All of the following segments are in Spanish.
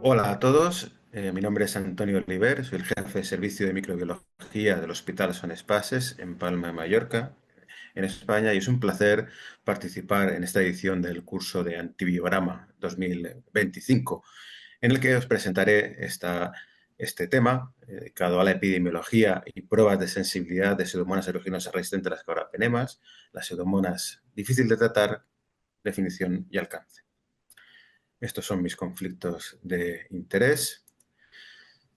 Hola a todos, mi nombre es Antonio Oliver, soy el jefe de servicio de microbiología del Hospital Son Espases en Palma de Mallorca, en España, y es un placer participar en esta edición del curso de Antibiograma 2025, en el que os presentaré este tema dedicado a la epidemiología y pruebas de sensibilidad de pseudomonas aeruginosa resistentes a las clorapenemas, las pseudomonas difícil de tratar, definición y alcance. Estos son mis conflictos de interés.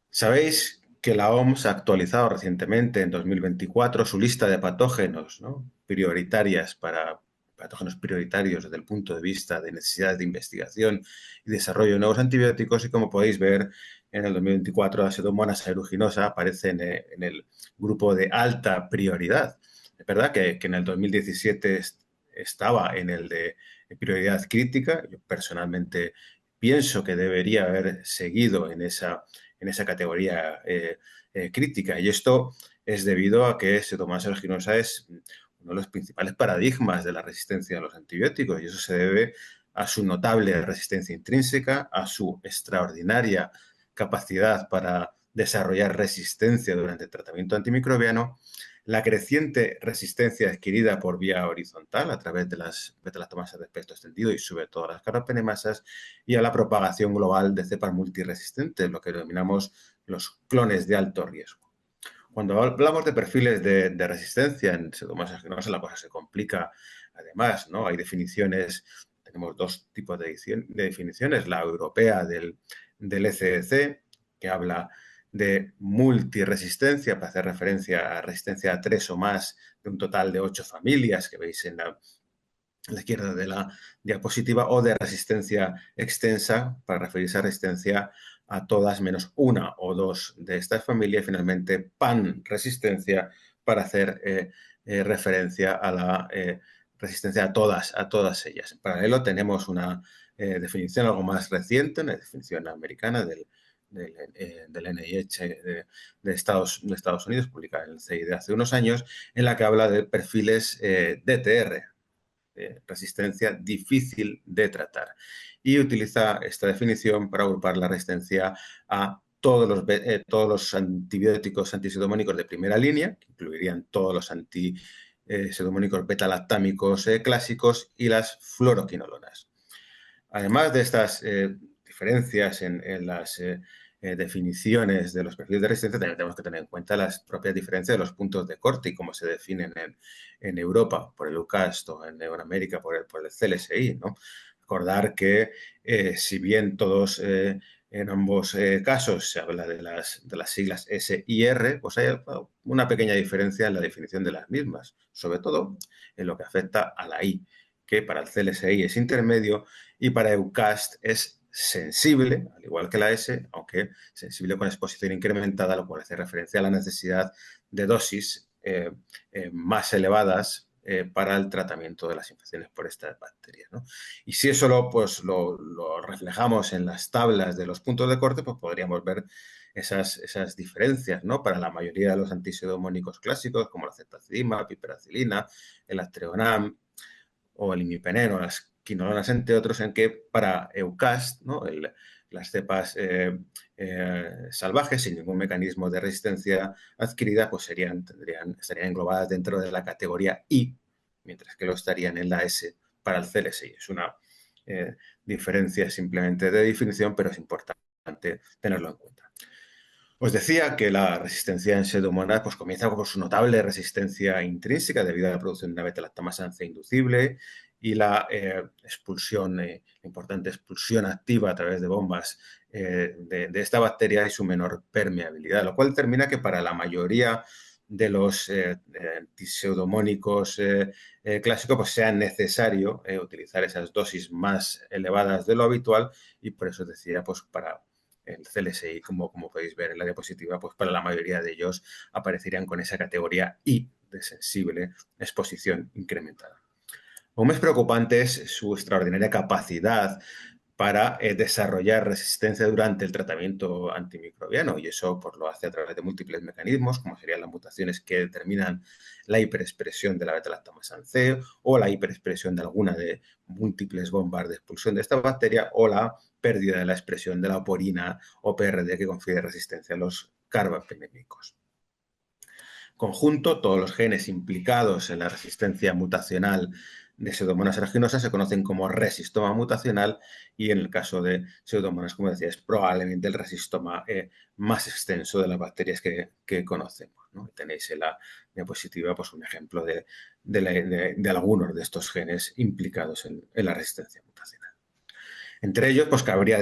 Sabéis que la OMS ha actualizado recientemente, en 2024, su lista de patógenos, ¿no?, prioritarias para patógenos prioritarios desde el punto de vista de necesidades de investigación y desarrollo de nuevos antibióticos. Y como podéis ver, en el 2024 la Pseudomonas aeruginosa aparece en el grupo de alta prioridad. Es verdad que en el 2017 estaba en el de prioridad crítica. Yo personalmente pienso que debería haber seguido en esa categoría crítica. Y esto es debido a que Pseudomonas aeruginosa es uno de los principales paradigmas de la resistencia a los antibióticos, y eso se debe a su notable resistencia intrínseca, a su extraordinaria capacidad para desarrollar resistencia durante el tratamiento antimicrobiano, la creciente resistencia adquirida por vía horizontal a través de las betalactomasas de espectro extendido y sobre todo las carbapenemasas, y a la propagación global de cepas multiresistentes, lo que denominamos los clones de alto riesgo. Cuando hablamos de perfiles de resistencia en Pseudomonas aeruginosa, la cosa se complica además, ¿no? Hay definiciones, tenemos dos tipos de definiciones: la europea del ECDC, que habla de multiresistencia, para hacer referencia a resistencia a 3 o más de un total de 8 familias que veis en la izquierda de la diapositiva, o de resistencia extensa, para referirse a resistencia a todas menos una o dos de estas familias. Finalmente, pan-resistencia, para hacer referencia a la resistencia a todas ellas. En paralelo tenemos una definición algo más reciente, una definición americana del NIH de Estados Unidos, publicada en el CID hace unos años, en la que habla de perfiles DTR, resistencia difícil de tratar, y utiliza esta definición para agrupar la resistencia a todos los antibióticos antipseudomónicos de primera línea, que incluirían todos los antipseudomónicos beta-lactámicos clásicos y las fluoroquinolonas. Además de estas diferencias en las definiciones de los perfiles de resistencia, también tenemos que tener en cuenta las propias diferencias de los puntos de corte y cómo se definen en Europa por el UCAST, o en América por el CLSI, ¿no? Recordar que si bien todos en ambos casos se habla de las siglas S y R, pues hay una pequeña diferencia en la definición de las mismas, sobre todo en lo que afecta a la I, que para el CLSI es intermedio y para EUCAST es sensible, al igual que la S, aunque sensible con exposición incrementada, lo cual hace referencia a la necesidad de dosis más elevadas para el tratamiento de las infecciones por estas bacterias, ¿no? Y si eso lo reflejamos en las tablas de los puntos de corte, pues podríamos ver esas diferencias, ¿no? Para la mayoría de los antipseudomónicos clásicos, como la ceftazidima, piperacilina, el Astreonam o el imipenem, las quinolonas, entre otros, en que para EUCAST, ¿no?, las cepas salvajes sin ningún mecanismo de resistencia adquirida, pues estarían englobadas dentro de la categoría I, mientras que lo estarían en la S para el CLSI. Es una diferencia simplemente de definición, pero es importante tenerlo en cuenta. Os decía que la resistencia en Pseudomonas pues comienza por su notable resistencia intrínseca debido a la producción de una beta-lactamasa C inducible y la importante expulsión activa a través de bombas de esta bacteria y su menor permeabilidad, lo cual determina que para la mayoría de los antipseudomónicos clásicos pues sea necesario utilizar esas dosis más elevadas de lo habitual, y por eso decía, pues para el CLSI, como podéis ver en la diapositiva, pues para la mayoría de ellos aparecerían con esa categoría I de sensible exposición incrementada. Aún más preocupante es su extraordinaria capacidad para desarrollar resistencia durante el tratamiento antimicrobiano, y eso pues, lo hace a través de múltiples mecanismos, como serían las mutaciones que determinan la hiperexpresión de la beta-lactamasa C o la hiperexpresión de alguna de múltiples bombas de expulsión de esta bacteria, o la pérdida de la expresión de la oporina o PRD, que confiere resistencia a los carbapenémicos. Conjunto, todos los genes implicados en la resistencia mutacional de Pseudomonas aeruginosa se conocen como resistoma mutacional, y en el caso de Pseudomonas, como decía, es probablemente el resistoma más extenso de las bacterias que conocemos, ¿no? Tenéis en la diapositiva pues, un ejemplo de algunos de estos genes implicados en la resistencia mutacional. Entre ellos, pues cabría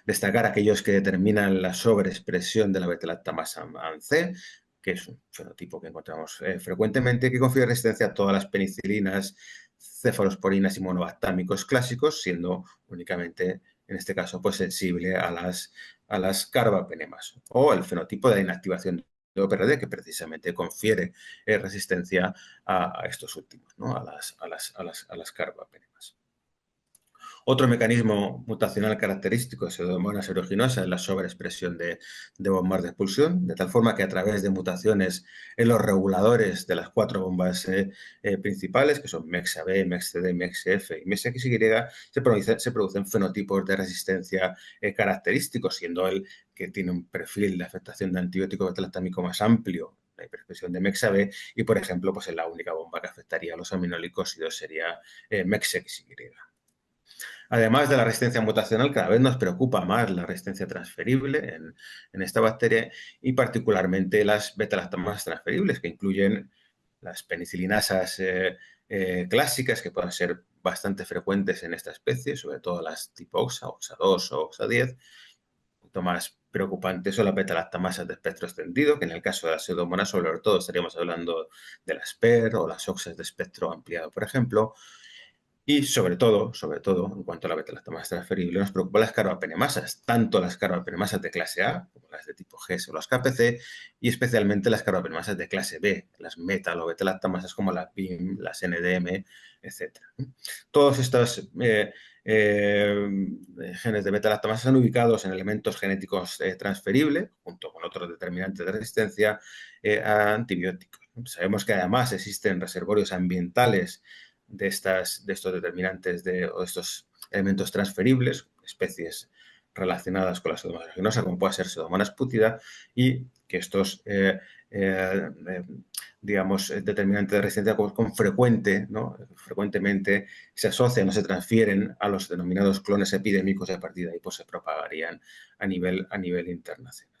destacar aquellos que determinan la sobreexpresión de la beta-lactamasa C, que es un fenotipo que encontramos frecuentemente, que confiere resistencia a todas las penicilinas, cefalosporinas y monobactámicos clásicos, siendo únicamente, en este caso, pues sensible a las carbapenemas. O el fenotipo de la inactivación de OPRD, que precisamente confiere resistencia a estos últimos, ¿no? a las carbapenemas. Otro mecanismo mutacional característico de Pseudomonas aeruginosa es la sobreexpresión de bombas de expulsión, de tal forma que a través de mutaciones en los reguladores de las 4 bombas principales, que son MEX-AB, MEX-CD, MEX-F y MEX-XY, se producen fenotipos de resistencia característicos, siendo el que tiene un perfil de afectación de antibiótico beta-lactámico más amplio, la hiperexpresión de MEX-AB, y, por ejemplo, pues es la única bomba que afectaría a los aminoglicósidos sería MEX-XY. Además de la resistencia mutacional, cada vez nos preocupa más la resistencia transferible en esta bacteria, y particularmente las beta-lactamasas transferibles, que incluyen las penicilinasas clásicas, que pueden ser bastante frecuentes en esta especie, sobre todo las tipo OXA, OXA2 o OXA10. Un poquito más preocupante son las beta-lactamasas de espectro extendido, que en el caso de las pseudomonas, sobre todo, estaríamos hablando de las PER o las OXAs de espectro ampliado, por ejemplo. Y sobre todo, en cuanto a la beta-lactamasa transferible, nos preocupan las carbapenemasas, tanto las carbapenemasas de clase A, como las de tipo G o las KPC, y especialmente las carbapenemasas de clase B, las metal o beta-lactamasas como las PIM, las NDM, etc. Todos estos genes de beta-lactamasa están ubicados en elementos genéticos transferibles, junto con otros determinantes de resistencia a antibióticos. Sabemos que además existen reservorios ambientales de estos determinantes o estos elementos transferibles, especies relacionadas con la Pseudomonas aeruginosa, como puede ser Pseudomonas putida, y que estos determinantes de resistencia frecuentemente se asocian o se transfieren a los denominados clones epidémicos, y a partir de ahí pues, se propagarían a nivel internacional.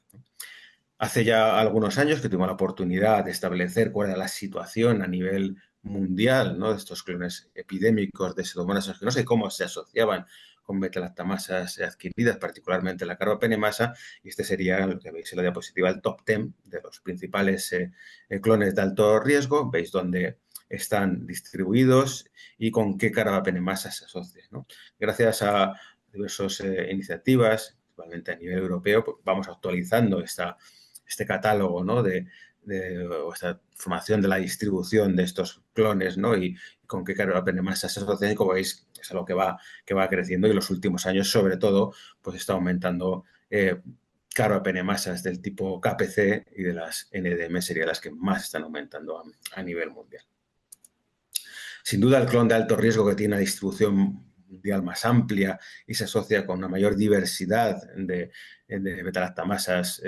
Hace ya algunos años que tuvimos la oportunidad de establecer cuál era la situación a nivel mundial, ¿no?, de estos clones epidémicos de Pseudomonas aeruginosa y cómo se asociaban con beta-lactamasas adquiridas, particularmente la carbapenemasa, y este sería, lo que veis en la diapositiva, el top 10 de los principales clones de alto riesgo. Veis dónde están distribuidos y con qué carbapenemasa se asocian, ¿no? Gracias a diversas iniciativas, principalmente a nivel europeo, pues vamos actualizando este catálogo, ¿no?, o esta información de la distribución de estos clones, ¿no?, y con qué carbapenemasa se asocian, y como veis es algo que va creciendo, y en los últimos años, sobre todo, pues está aumentando carbapenemasas del tipo KPC, y de las NDM serían las que más están aumentando a nivel mundial. Sin duda, el clon de alto riesgo, que tiene una distribución mundial más amplia y se asocia con una mayor diversidad de beta-lactamasas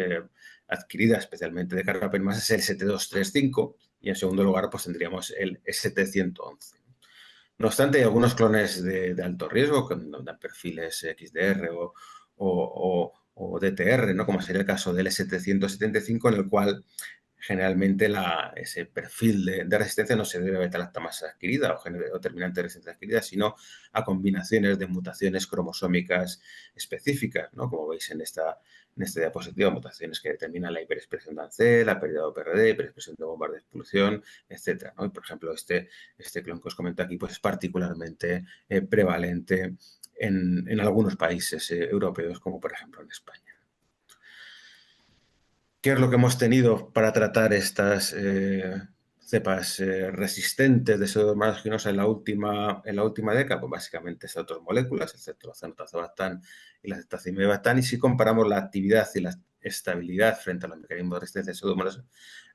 adquiridas, especialmente de carbapenemasas, es el 7235, y en segundo lugar pues tendríamos el S711. No obstante, hay algunos clones de alto riesgo que dan perfiles XDR o DTR, ¿no?, como sería el caso del S775, en el cual generalmente ese perfil de resistencia no se debe a beta-lactamasa adquirida o determinante de resistencia adquirida, sino a combinaciones de mutaciones cromosómicas específicas, ¿no?, como veis en esta diapositiva, mutaciones que determinan la hiperexpresión de ANCE, la pérdida de OPRD, hiperexpresión de bombas de expulsión, etc., ¿no? Y, por ejemplo, este clon que os comento aquí pues, es particularmente prevalente en algunos países europeos, como por ejemplo en España. ¿Qué es lo que hemos tenido para tratar estas cepas resistentes de pseudomonas aeruginosa en la última década, pues básicamente estas dos moléculas, el ceftriaxona, tazobactam y la ceftazimibactam, y si comparamos la actividad y la estabilidad frente a los mecanismos de resistencia de pseudomonas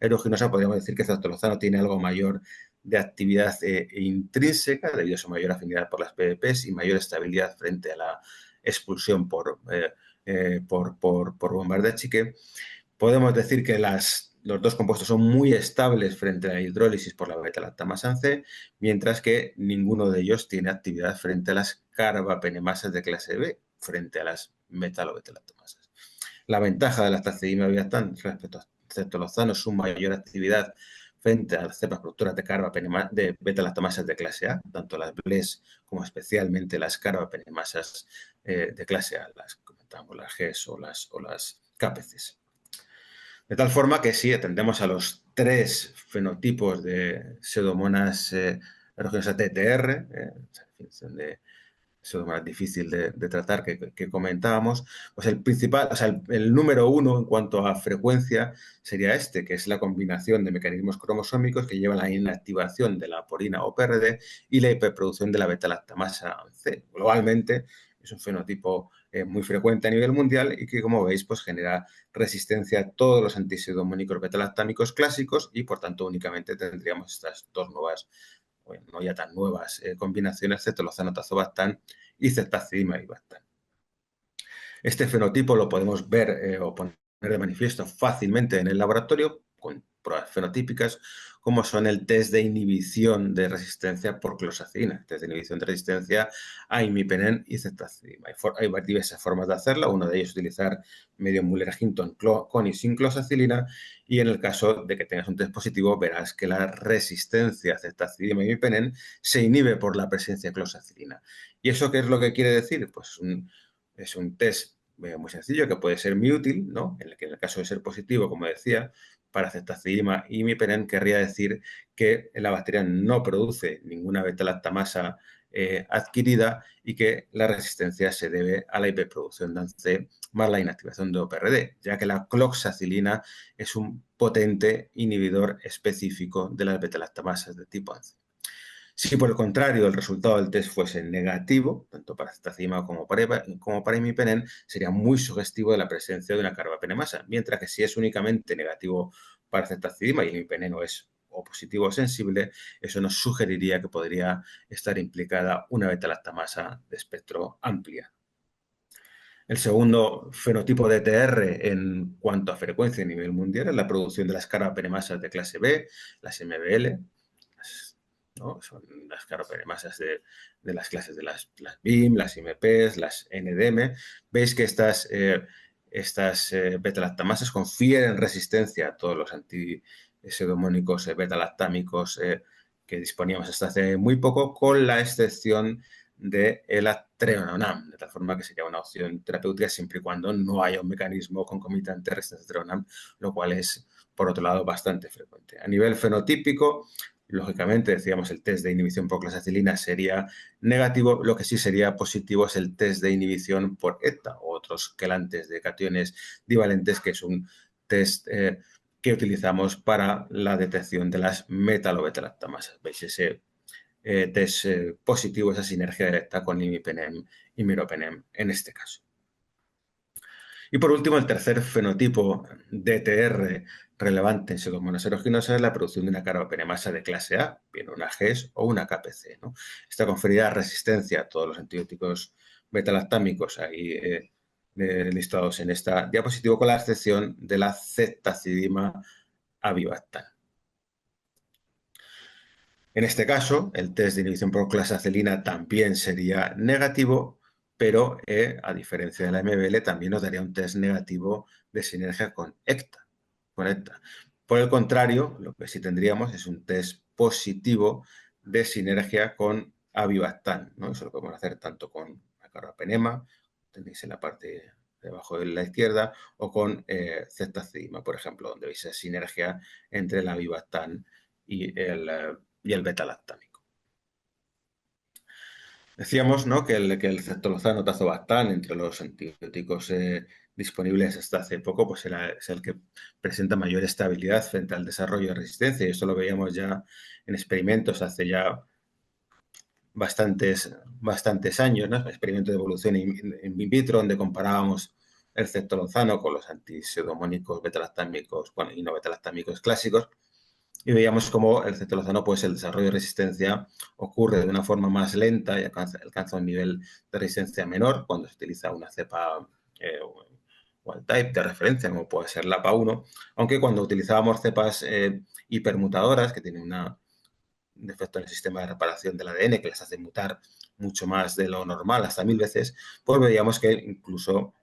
aeruginosa, podríamos decir que el ceftriaxona tiene algo mayor de actividad intrínseca debido a su mayor afinidad por las PDPs y mayor estabilidad frente a la expulsión por bombas de achique. Podemos decir que los dos compuestos son muy estables frente a la hidrólisis por la beta-lactamasa C, mientras que ninguno de ellos tiene actividad frente a las carbapenemasas de clase B, frente a las metalobeta-lactamasas. La ventaja de la tazidima-viactam respecto a ceftriaxona es su mayor actividad frente a las cepas productoras de beta-lactamasas de clase A, tanto las BLES como especialmente las carbapenemasas de clase A, las comentamos, las GES o las KPCs. De tal forma que si atendemos a los tres fenotipos de pseudomonas aeruginosas TTR, esa definición de pseudomonas difícil de tratar que comentábamos, pues el principal, o sea, el número uno en cuanto a frecuencia sería este, que es la combinación de mecanismos cromosómicos que llevan a la inactivación de la porina o PRD y la hiperproducción de la beta-lactamasa C. Globalmente es un fenotipo muy frecuente a nivel mundial y que, como veis, pues genera resistencia a todos los antipseudomónicos beta-lactámicos clásicos y, por tanto, únicamente tendríamos estas dos nuevas, bueno, no ya tan nuevas combinaciones, cetolozano, tazobactam y ceftazidima-avibactam. Este fenotipo lo podemos ver o poner de manifiesto fácilmente en el laboratorio con pruebas fenotípicas, como son el test de inhibición de resistencia por clozapina, test de inhibición de resistencia a imipenem y ceftazidima. Hay diversas formas de hacerlo, uno de ellos es utilizar medio Muller-Hinton con y sin clozapina, y en el caso de que tengas un test positivo verás que la resistencia a ceftazidima y imipenem se inhibe por la presencia de clozapina. ¿Y eso qué es lo que quiere decir? Pues es un test muy sencillo que puede ser muy útil, ¿no? En el caso de ser positivo, como decía, para ceftazidima y imipenem querría decir que la bacteria no produce ninguna beta-lactamasa adquirida y que la resistencia se debe a la hiperproducción de ANC más la inactivación de OPRD, ya que la cloxacilina es un potente inhibidor específico de las beta-lactamasas de tipo ANC. Si por el contrario el resultado del test fuese negativo, tanto para ceftazidima como para imipenem, sería muy sugestivo de la presencia de una carbapenemasa, mientras que si es únicamente negativo para ceftazidima y el imipenem no es o positivo o sensible, eso nos sugeriría que podría estar implicada una beta-lactamasa de espectro amplia. El segundo fenotipo de TR en cuanto a frecuencia a nivel mundial es la producción de las carbapenemasas de clase B, las MBL, ¿no? Son las carbapenemasas de las clases de las BIM, las IMPs, las NDM. Veis que estas beta-lactamasas confieren resistencia a todos los antipseudomónicos beta-lactámicos que disponíamos hasta hace muy poco, con la excepción de el treonam, de tal forma que sería una opción terapéutica siempre y cuando no haya un mecanismo concomitante de resistencia a treonam, lo cual es, por otro lado, bastante frecuente. A nivel fenotípico, lógicamente, decíamos, el test de inhibición por clozapina sería negativo. Lo que sí sería positivo es el test de inhibición por ETA o otros quelantes de cationes divalentes, que es un test que utilizamos para la detección de las metalobeta-lactamasas. ¿Veis ese test positivo, esa sinergia directa con imipenem y miropenem en este caso? Y por último, el tercer fenotipo DTR relevante en pseudomonas aeruginosa es la producción de una carbapenemasa de clase A, bien una GES o una KPC, ¿no? Esta conferirá resistencia a todos los antibióticos beta-lactámicos ahí listados en esta diapositiva, con la excepción de la ceftazidima avibactam. En este caso, el test de inhibición por clozapina también sería negativo, pero a diferencia de la MBL, también nos daría un test negativo de sinergia con ECTA. Por el contrario, lo que sí tendríamos es un test positivo de sinergia con avibactam, ¿no? Eso lo podemos hacer tanto con la carbapenema, tenéis en la parte de abajo de la izquierda, o con ceftazidima, por ejemplo, donde veis esa sinergia entre el avibactam y el beta-lactámico. Decíamos, ¿no?, que el ceftriaxona, tazobactam, entre los antibióticos disponibles hasta hace poco, pues es el que presenta mayor estabilidad frente al desarrollo de resistencia. Y esto lo veíamos ya en experimentos hace ya bastantes años, ¿no? Experimento de evolución in vitro, donde comparábamos el ceftriaxona con los antipseudomónicos betalactámicos, bueno, y no betalactámicos clásicos, y veíamos cómo el ceftriaxona, pues el desarrollo de resistencia ocurre de una forma más lenta y alcanza un nivel de resistencia menor cuando se utiliza una cepa wild type de referencia, como puede ser la PA1, aunque cuando utilizábamos cepas hipermutadoras, que tienen un defecto en el sistema de reparación del ADN, que les hace mutar mucho más de lo normal, hasta 1000 veces, pues veíamos que incluso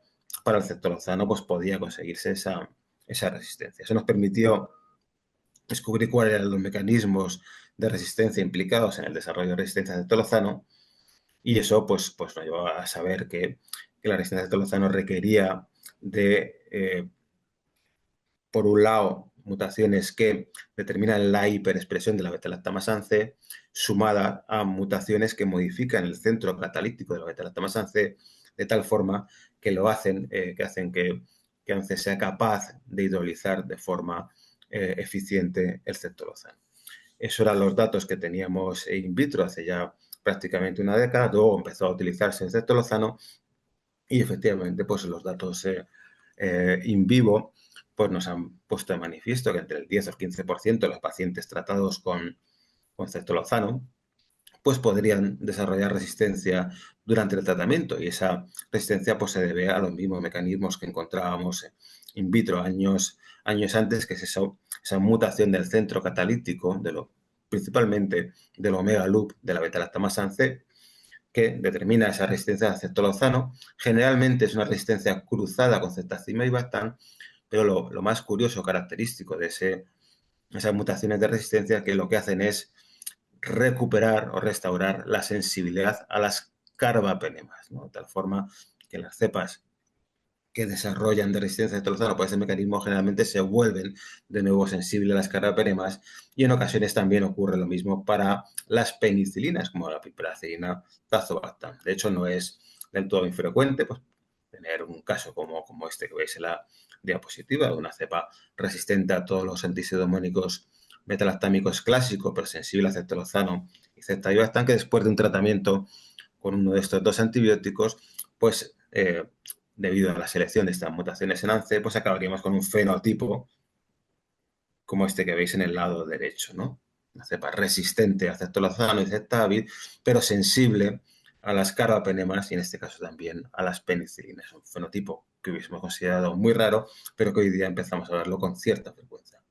para el ceftriaxona pues podía conseguirse esa resistencia. Eso nos permitió descubrir cuáles eran los mecanismos de resistencia implicados en el desarrollo de resistencia de tolozano, y eso pues nos llevó a saber que la resistencia de tolozano requería de, por un lado, mutaciones que determinan la hiperexpresión de la beta-lactamasa C, sumada a mutaciones que modifican el centro catalítico de la beta-lactamasa C de tal forma que hacen que ANCE sea capaz de hidrolizar de forma eficiente el ceftriaxona. Esos eran los datos que teníamos in vitro hace ya prácticamente una década. Luego empezó a utilizarse el ceftriaxona y efectivamente pues los datos in vivo pues nos han puesto de manifiesto que entre el 10 o el 15% de los pacientes tratados con ceftriaxona pues podrían desarrollar resistencia durante el tratamiento, y esa resistencia pues se debe a los mismos mecanismos que encontrábamos in vitro años antes, que es esa mutación del centro catalítico, principalmente del omega loop de la beta-lactamasa C, que determina esa resistencia al ceftriaxona. Generalmente es una resistencia cruzada con ceftazimib y bactam, pero lo más curioso, característico de esas mutaciones de resistencia, que lo que hacen es recuperar o restaurar la sensibilidad a las carbapenemas, ¿no? De tal forma que las cepas que desarrollan de resistencia a tolozano por ese mecanismo generalmente se vuelven de nuevo sensibles a las carbapenemas, y en ocasiones también ocurre lo mismo para las penicilinas, como la piperacilina, tazobactam. De hecho, no es del todo infrecuente pues, tener un caso como este que veis en la diapositiva, de una cepa resistente a todos los antisedomónicos metalactámicos clásicos, pero sensible a ceftriaxona y ceftriaxona, que después de un tratamiento con uno de estos dos antibióticos, pues debido a la selección de estas mutaciones en ANCE, pues acabaríamos con un fenotipo como este que veis en el lado derecho, ¿no? Una cepa resistente a ceftriaxona y ceftavid, pero sensible a las carbapenemas y en este caso también a las penicilinas. Un fenotipo que hubiésemos considerado muy raro, pero que hoy día empezamos a verlo con cierta frecuencia.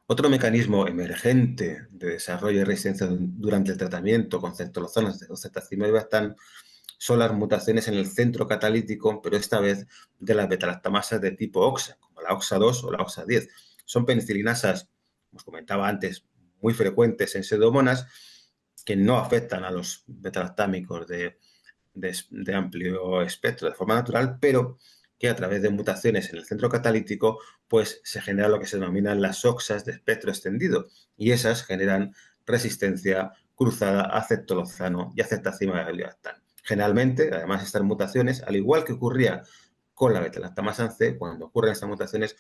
Otro mecanismo emergente de desarrollo de resistencia durante el tratamiento con ceftriaxona o ceftaximib y bactam son las mutaciones en el centro catalítico, pero esta vez de las betalactamasas de tipo OXA, como la OXA2 o la OXA10. Son penicilinasas, como os comentaba antes, muy frecuentes en pseudomonas, que no afectan a los betalactámicos de amplio espectro de forma natural, pero que a través de mutaciones en el centro catalítico, pues se genera lo que se denominan las OXAs de espectro extendido, y esas generan resistencia cruzada a ceftriaxona y a ceftaximib y bactam. Generalmente, además, estas mutaciones, al igual que ocurría con la beta-lactamasa C, cuando ocurren estas mutaciones,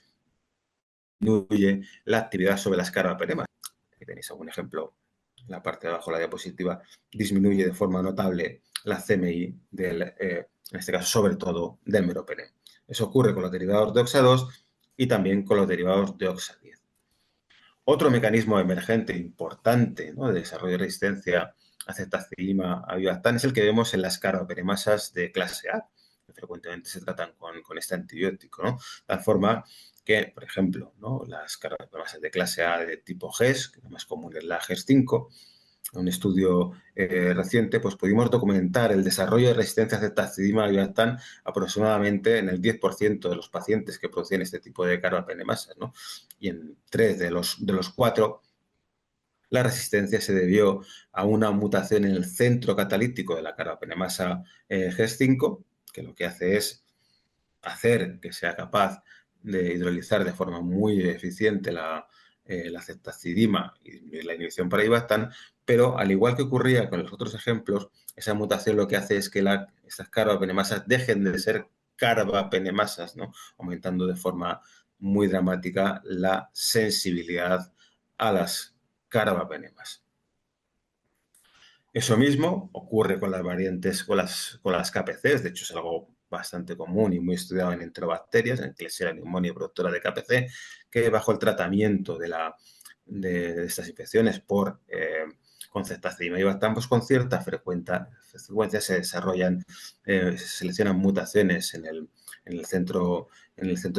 disminuye la actividad sobre las carbapenemas. Aquí tenéis algún ejemplo en la parte de abajo de la diapositiva. Disminuye de forma notable la CMI en este caso, sobre todo, del meropenem. Eso ocurre con los derivados de OXA2 y también con los derivados de OXA10. Otro mecanismo emergente importante, ¿no?, de desarrollo de resistencia a ceftaxima, a bactam, es el que vemos en las carbapenemasas de clase A, que frecuentemente se tratan con este antibiótico, ¿no? De tal forma que, por ejemplo, ¿no?, las carbapenemasas de clase A de tipo GES, que lo más común es la GES5, un estudio reciente, pues pudimos documentar el desarrollo de resistencia a ceftaxima y bactam aproximadamente en el 10% de los pacientes que producían este tipo de carbapenemasas, ¿no? Y en 3 de los 4, la resistencia se debió a una mutación en el centro catalítico de la carbapenemasa GES5, que lo que hace es hacer que sea capaz de hidrolizar de forma muy eficiente la ceftazidima y la inhibición para Ivastan, pero al igual que ocurría con los otros ejemplos, esa mutación lo que hace es que estas carbapenemasas dejen de ser carbapenemasas, ¿no? Aumentando de forma muy dramática la sensibilidad a las carbapenemas. Eso mismo ocurre con las variantes, con las KPCs, de hecho es algo bastante común y muy estudiado en enterobacterias, en Klebsiella pneumoniae productora de KPC, que bajo el tratamiento de estas infecciones con ceftazidima y bactam, pues con cierta frecuencia se desarrollan, se seleccionan mutaciones en el centro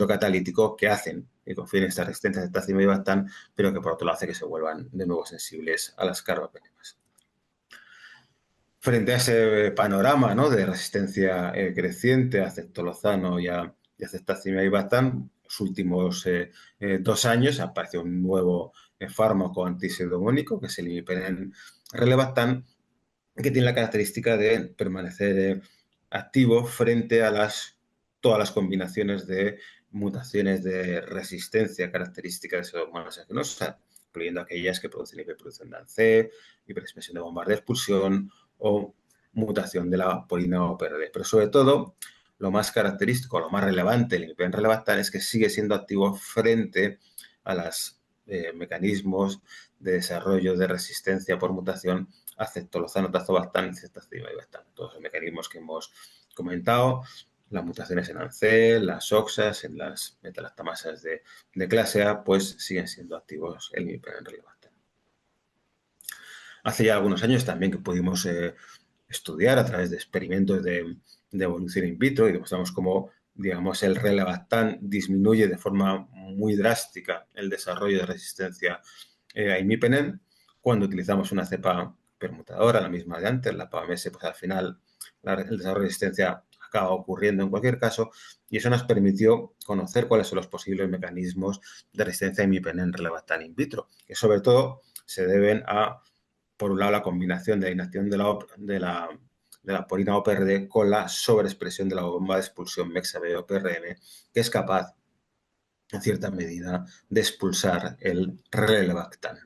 catalítico que hacen que confieren esta resistencia a ceftazidima y bactam, pero que por otro lado hace que se vuelvan de nuevo sensibles a las carbapenemas. Frente a ese panorama, ¿no?, de resistencia creciente a ceftolozano y a ceftazidima y bactam, los últimos 2 años apareció un nuevo fármaco antipseudogónico, que es el imipenem relebactam, que tiene la característica de permanecer activo frente a todas las combinaciones de mutaciones de resistencia características de Pseudomonas aeruginosa, incluyendo aquellas que producen hiperproducción de ANCE, hiperexpresión de bombas de expulsión o mutación de la polina OPRD. Pero sobre todo, lo más característico, lo más relevante del imipenem relebactam es que sigue siendo activo frente a los mecanismos de desarrollo de resistencia por mutación a ceftolozano, tazobactam y ceftazidima y bactam. Todos los mecanismos que hemos comentado, las mutaciones en ANCE, las OXAs, en las metalactamasas de clase A, pues siguen siendo activos el imipenem relebactam. Hace ya algunos años también que pudimos estudiar a través de experimentos de evolución in vitro y demostramos cómo, digamos, el relebactam disminuye de forma muy drástica el desarrollo de resistencia a imipenem cuando utilizamos una cepa permutadora, la misma de antes, la PAMS, pues al final el desarrollo de resistencia acaba ocurriendo en cualquier caso, y eso nos permitió conocer cuáles son los posibles mecanismos de resistencia a imipenem relebactam in vitro, que sobre todo se deben a, por un lado, la combinación de la inacción de la polina OPRD con la sobreexpresión de la bomba de expulsión MEXA-B-OPRM, que es capaz, en cierta medida, de expulsar el relebactam.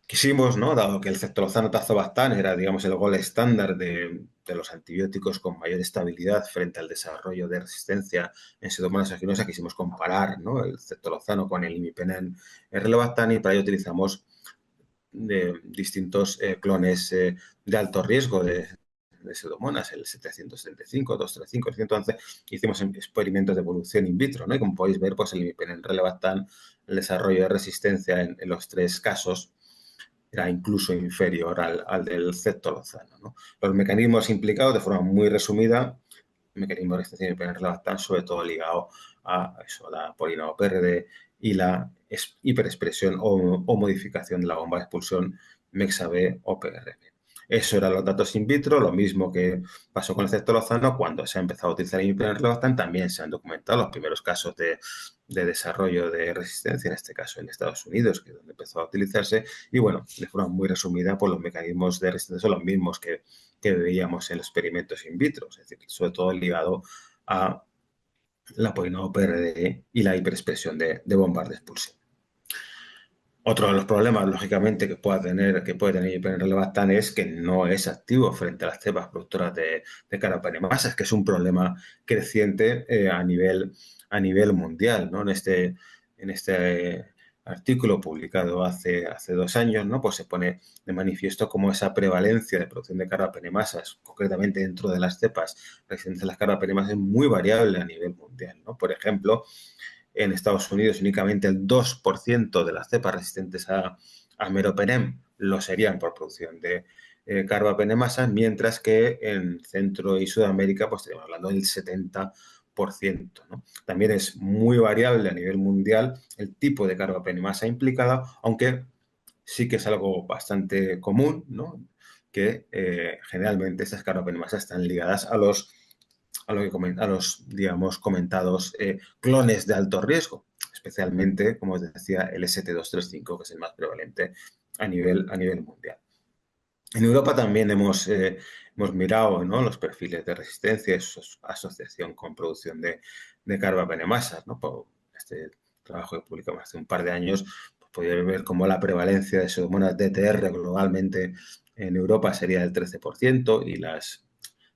Quisimos, ¿no?, dado que el ceftolozano tazobactam era, digamos, el gold estándar de los antibióticos con mayor estabilidad frente al desarrollo de resistencia en Pseudomonas aeruginosa, quisimos comparar, ¿no?, el ceftolozano con el imipenem relebactam, y para ello utilizamos distintos clones de alto riesgo de Pseudomonas, el 775, 235, el 111, hicimos experimentos de evolución in vitro, ¿no? Y como podéis ver, pues el imipenem relebactam, el desarrollo de resistencia en los 3 casos era incluso inferior al del ceftolozano, ¿no? Los mecanismos implicados, de forma muy resumida, el mecanismo de resistencia de imipenem relebactam, sobre todo ligado a eso, la polina OPRD y la hiperexpresión o modificación de la bomba de expulsión MEXA-B-OPRM. Eso eran los datos in vitro, lo mismo que pasó con el ceftolozano. Cuando se ha empezado a utilizar el imipenem relebactam, también se han documentado los primeros casos de desarrollo de resistencia, en este caso en Estados Unidos, que es donde empezó a utilizarse. Y bueno, de forma muy resumida, pues los mecanismos de resistencia son los mismos que veíamos en los experimentos in vitro, es decir, sobre todo ligado a la polina OPRD y la hiperexpresión de bombas de expulsión. Otro de los problemas, lógicamente, que puede tener imipenem relebactam es que no es activo frente a las cepas productoras de carbapenemasas, que es un problema creciente a nivel mundial, ¿no? En este artículo publicado hace 2 años, ¿no?, pues se pone de manifiesto cómo esa prevalencia de producción de carbapenemasas, concretamente dentro de las cepas resistentes a las carbapenemasas, es muy variable a nivel mundial, ¿no? Por ejemplo, en Estados Unidos únicamente el 2% de las cepas resistentes a meropenem lo serían por producción de carbapenemasas, mientras que en Centro y Sudamérica pues estaríamos hablando del 70%, ¿no? También es muy variable a nivel mundial el tipo de carbapenemasa implicada, aunque sí que es algo bastante común, ¿no?, que generalmente estas carbapenemasas están ligadas a los, digamos, comentados clones de alto riesgo, especialmente, como os decía, el ST235, que es el más prevalente a nivel mundial. En Europa también hemos mirado, ¿no?, los perfiles de resistencia y su asociación con producción de carbapenemasas, ¿no? Por trabajo que publicamos hace un par de años, pues podéis ver cómo la prevalencia de Pseudomonas DTR globalmente en Europa sería del 13% y las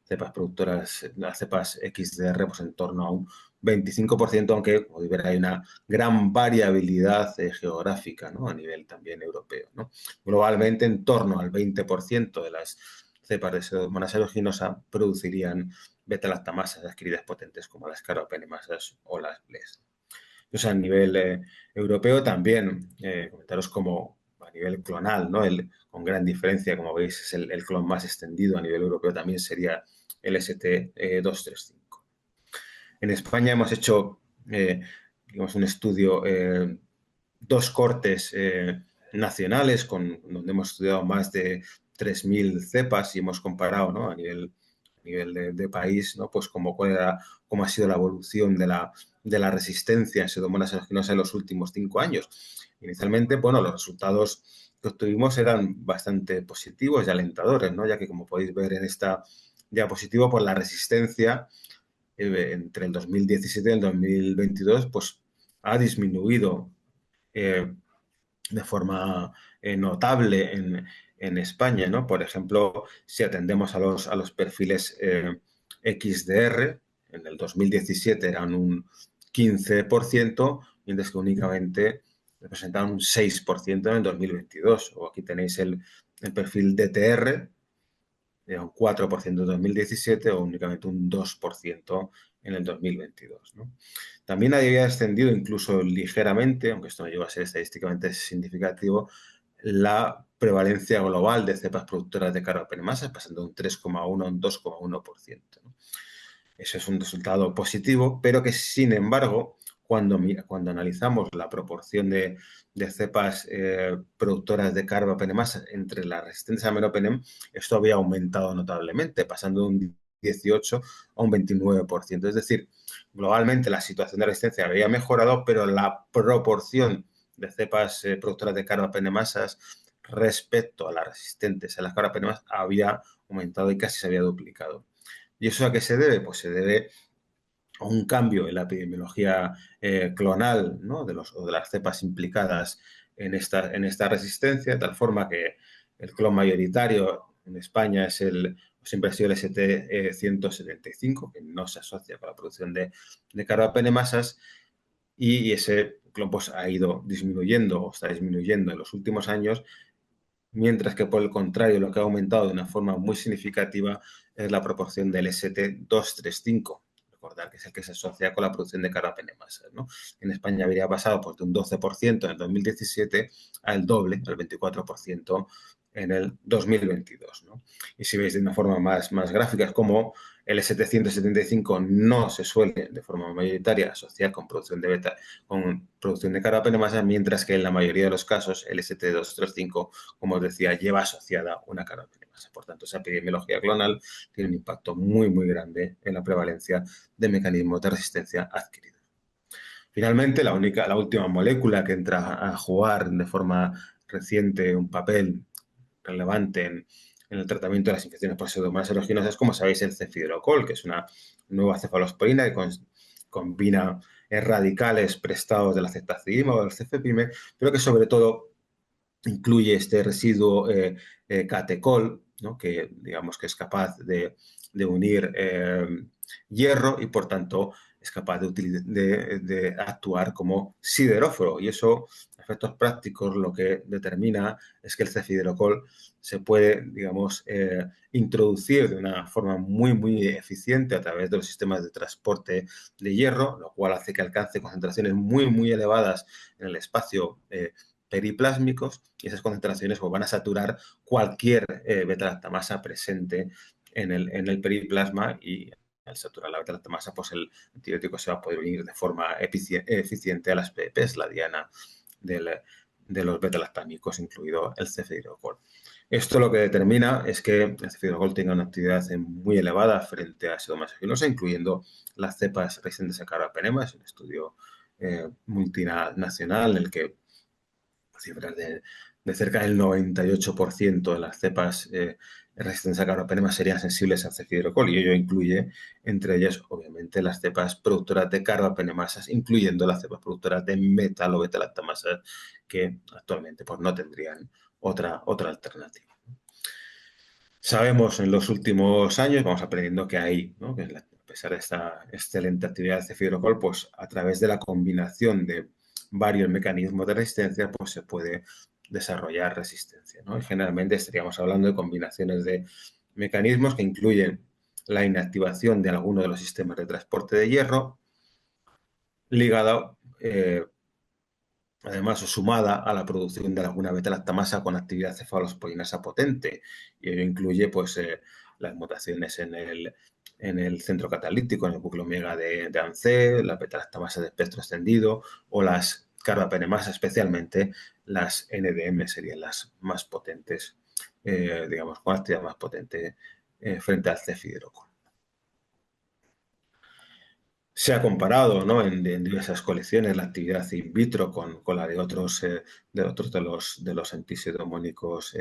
cepas productoras, las cepas XDR, pues en torno a un 25%, aunque, como ver, hay una gran variabilidad geográfica, ¿no? A nivel también europeo, ¿no? Globalmente, en torno al 20% de las cepas de Pseudomonas aeruginosa producirían beta-lactamasas adquiridas potentes como las caropenemasas o las BLES. Pues a nivel europeo también, comentaros como a nivel clonal, ¿no? Con gran diferencia, como veis, es el clon más extendido a nivel europeo, también sería el ST235. En España hemos hecho, digamos, un estudio, dos cortes nacionales, donde hemos estudiado más de 3.000 cepas y hemos comparado, ¿no? A nivel de país, ¿no? Pues cómo ha sido la evolución de la resistencia a Pseudomonas aeruginosa en los últimos 5 años. Inicialmente, bueno, los resultados que obtuvimos eran bastante positivos y alentadores, ¿no? Ya que, como podéis ver en esta diapositiva, pues la resistencia entre el 2017 y el 2022, pues ha disminuido de forma notable en España, ¿no? Por ejemplo, si atendemos a los perfiles XDR, en el 2017 eran un 15%, mientras que únicamente representaban un 6% en el 2022. O aquí tenéis el perfil DTR, era un 4% en 2017 o únicamente un 2% en el 2022, ¿no? También había descendido incluso ligeramente, aunque esto no llegó a ser estadísticamente significativo, la prevalencia global de cepas productoras de carbapenemasas, pasando de un 3,1 a un 2,1%, ¿no? Eso es un resultado positivo, pero que, sin embargo, cuando analizamos la proporción de cepas productoras de carbapenemasa entre las resistentes a meropenem, esto había aumentado notablemente, pasando de un 18 a un 29%. Es decir, globalmente la situación de resistencia había mejorado, pero la proporción de cepas productoras de carbapenemasas respecto a las resistentes a las carbapenemasas había aumentado y casi se había duplicado. ¿Y eso a qué se debe? Pues se debe a un cambio en la epidemiología clonal, ¿no? de las cepas implicadas en esta resistencia, de tal forma que el clon mayoritario en España siempre ha sido el ST175, que no se asocia con la producción de carbapenemasas, y ese clon pues, ha ido disminuyendo o está disminuyendo en los últimos años, mientras que, por el contrario, lo que ha aumentado de una forma muy significativa es la proporción del ST235. Recordar que es el que se asocia con la producción de carbapenemasas, ¿no? En España habría pasado pues, de un 12% en el 2017 al doble, al 24% en el 2022, ¿no? Y si veis de una forma más gráfica, es como el ST175 no se suele de forma mayoritaria asociar con producción de carbapenemasa, mientras que en la mayoría de los casos el ST235, como os decía, lleva asociada una carbapenemasa. Por tanto, esa epidemiología clonal tiene un impacto muy grande en la prevalencia de mecanismos de resistencia adquiridos. Finalmente, la última molécula que entra a jugar de forma reciente un papel relevante en el tratamiento de las infecciones por pseudomonas aeruginosa, como sabéis, el cefidrocol, que es una nueva cefalosporina que combina radicales prestados de la ceftazidima o del cefepime, pero que sobre todo incluye este residuo catecol, ¿no? Que digamos que es capaz de unir hierro y, por tanto, es capaz de actuar como sideróforo. Y eso, a efectos prácticos, lo que determina es que el cefidrocol se puede, digamos, introducir de una forma muy eficiente a través de los sistemas de transporte de hierro, lo cual hace que alcance concentraciones muy elevadas en el espacio periplásmicos, y esas concentraciones pues, van a saturar cualquier beta-lactamasa presente en el periplasma, y al saturar la beta-lactamasa, pues el antibiótico se va a poder unir de forma eficiente a las PEPs, la diana de los beta-lactámicos, incluido el cefidrocol. Esto lo que determina es que el cefidrocol tenga una actividad muy elevada frente a Pseudomonas aeruginosa, incluyendo las cepas resistentes a carbapenema. Es un estudio multinacional en el que cifras de cerca del 98% de las cepas resistentes a carbapenemas serían sensibles al cefidrocol y ello incluye, entre ellas, obviamente, las cepas productoras de carbapenemasas, incluyendo las cepas productoras de metalobeta-lactamasas, que actualmente pues, no tendrían otra alternativa. Sabemos en los últimos años, vamos aprendiendo que hay, ¿no? Que a pesar de esta excelente actividad de cefidrocol, pues a través de la combinación de varios mecanismos de resistencia, pues se puede desarrollar resistencia, ¿no? Y generalmente estaríamos hablando de combinaciones de mecanismos que incluyen la inactivación de alguno de los sistemas de transporte de hierro, ligado además o sumada a la producción de alguna beta-lactamasa con actividad cefalosporinasa potente. Y ello incluye pues, las mutaciones en el centro catalítico, en el bucle omega de ANCE, la beta-lactamasa de espectro extendido o las carbapenemasas, especialmente las NDM serían las más potentes, digamos, con actividad más potente frente al cefidrocol. Se ha comparado, ¿no? en diversas colecciones la actividad in vitro con la de otros de los antipseudomónicos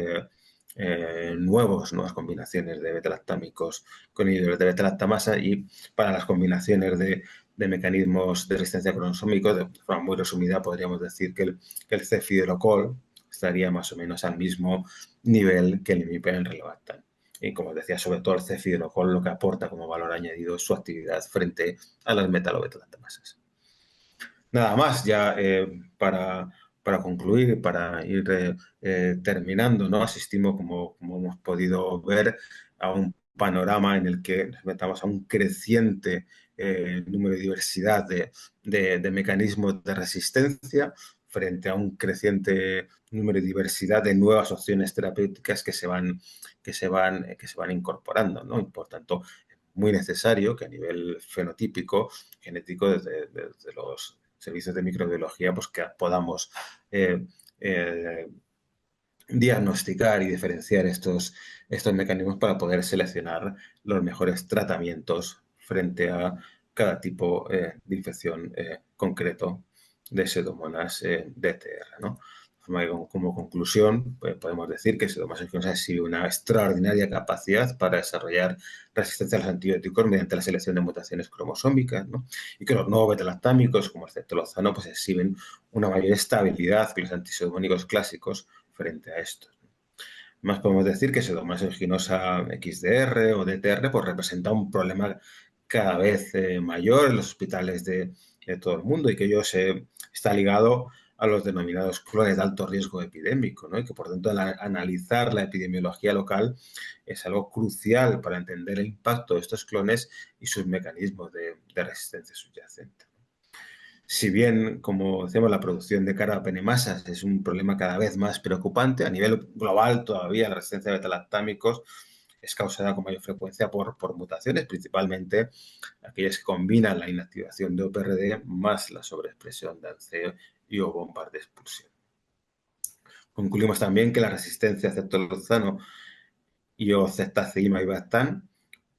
nuevas combinaciones de beta-lactámicos con inhibidores de beta-lactamasa y para las combinaciones de mecanismos de resistencia cromosómicos, de forma muy resumida, podríamos decir que el cefidrocol estaría más o menos al mismo nivel que el imipenem relevantán. Y como os decía, sobre todo el cefidrocol lo que aporta como valor añadido es su actividad frente a las metalobeta-lactamasas. Nada más, ya para concluir, para ir terminando, ¿no? Asistimos, como hemos podido ver, a un panorama en el que nos metamos a un creciente número y diversidad de mecanismos de resistencia frente a un creciente número y diversidad de nuevas opciones terapéuticas que se van incorporando, ¿no? Y por tanto, muy necesario que a nivel fenotípico, genético, desde los servicios de microbiología, pues que podamos diagnosticar y diferenciar estos mecanismos para poder seleccionar los mejores tratamientos frente a cada tipo de infección concreto de Pseudomonas DTR, ¿no? Como conclusión, pues podemos decir que Pseudomonas aeruginosa exhibe una extraordinaria capacidad para desarrollar resistencia a los antibióticos mediante la selección de mutaciones cromosómicas, ¿no? Y que los nuevos beta-lactámicos, como el ceftolozano, pues exhiben una mayor estabilidad que los antipseudómonicos clásicos frente a esto. Más podemos decir que Pseudomonas aeruginosa XDR o DTR pues representa un problema cada vez mayor en los hospitales de todo el mundo y que ello está ligado a los denominados clones de alto riesgo epidémico, ¿no? Y que por tanto analizar la epidemiología local es algo crucial para entender el impacto de estos clones y sus mecanismos de resistencia subyacente. Si bien, como decíamos, la producción de carbapenemasas es un problema cada vez más preocupante, a nivel global todavía la resistencia a beta-lactámicos es causada con mayor frecuencia por mutaciones, principalmente aquellas que combinan la inactivación de OPRD más la sobreexpresión de ANCE y o bombas de expulsión. Concluimos también que la resistencia a ceftolozano y o ceftazidima y bactán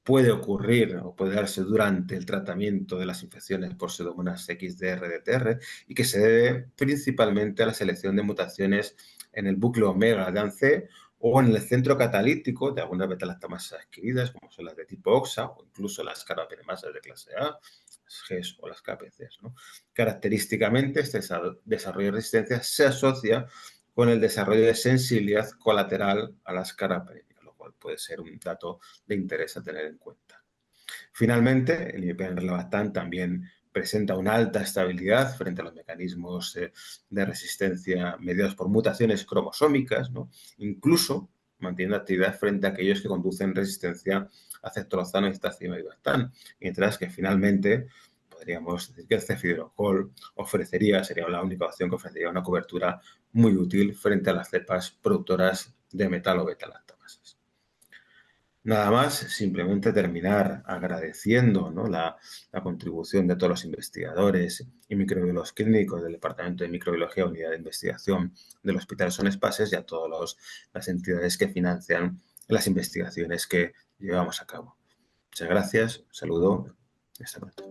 puede ocurrir o puede darse durante el tratamiento de las infecciones por Pseudomonas XDR-DTR y que se debe principalmente a la selección de mutaciones en el bucle omega de ANCE o en el centro catalítico de algunas beta-lactamasas adquiridas, como son las de tipo OXA o incluso las carbapenemasas de clase A, las GES o las KPCs, ¿no? Característicamente, este desarrollo de resistencia se asocia con el desarrollo de sensibilidad colateral a las carbapenémicas, lo cual puede ser un dato de interés a tener en cuenta. Finalmente, el imipenem relevantán también presenta una alta estabilidad frente a los mecanismos de resistencia mediados por mutaciones cromosómicas, ¿no? Incluso mantiene actividad frente a aquellos que conducen resistencia a ceftolozano, ceftazidima y bactán, mientras que finalmente podríamos decir que el cefidrocol sería la única opción que ofrecería una cobertura muy útil frente a las cepas productoras de metal o beta-lactamasas. Nada más, simplemente terminar agradeciendo, ¿no? la contribución de todos los investigadores y microbiólogos clínicos del Departamento de Microbiología, Unidad de Investigación del Hospital Son Espases y a todas las entidades que financian las investigaciones que llevamos a cabo. Muchas gracias, un saludo y hasta pronto.